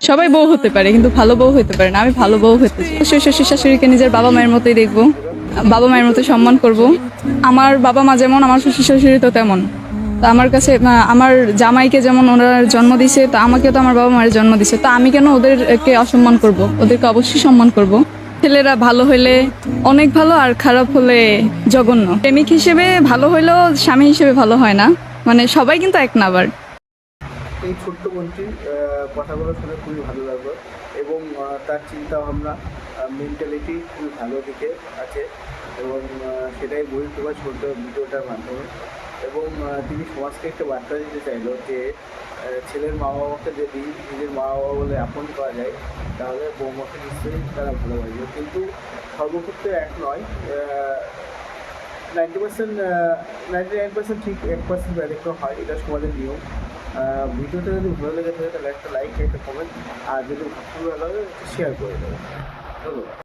সবাই বউ হতে পারে কিন্তু ভালো বউ হতে পারে না। আমি ভালো বউ হতে চাই। শ্বশুর শাশুড়িকে নিজের বাবা মায়ের মতোই দেখবো, বাবা মায়ের মতো সম্মান করব। আমার বাবা মা যেমন আমার শ্বশুর শাশুড়ি তো তেমন। তো আমার কাছে আমার জামাইকে যেমন ওনারা জন্ম দিছে, তো আমাকে তো আমার বাবা মায়ের জন্ম দিছে, তো আমি কেন ওদেরকে অসম্মান করব? ওদেরকে অবশ্যই সম্মান করব। ছেলেরা ভালো হইলে অনেক ভালো, আর খারাপ হলে জঘন্য। প্রেমিক হিসেবে ভালো হইলেও স্বামী হিসেবে ভালো হয় না, মানে সবাই কিন্তু এক না আবার। এই ছোট্ট বোনটির কথাগুলো শুনে খুবই ভালো লাগলো এবং তার চিন্তা ভাবনা মেন্টালিটি খুবই ভালো দিকে আছে এবং সেটাই বই প্রকাশ করতে ভিডিওটার মাধ্যমে। এবং তিনি সমাজকে একটা বার্তা দিতে চাইলো যে ছেলের মা বাবাকে যদি নিজের মা বাবা বলে আপন করা যায় তাহলে বৌমাকে নিশ্চয়ই তারা ভালোবাসবে, কিন্তু সর্বক্ষেত্রে এক নয়। 90% 99% ঠিক, 1% ব্যতিক্রম হয়, এটা সমাজের নিয়ম। ভিডিওটা যদি ভালো লেগে থাকে তাহলে একটা লাইক, একটা কমেন্ট, আর যদি ভালো লাগে শেয়ার করে দেবেন। ধন্যবাদ।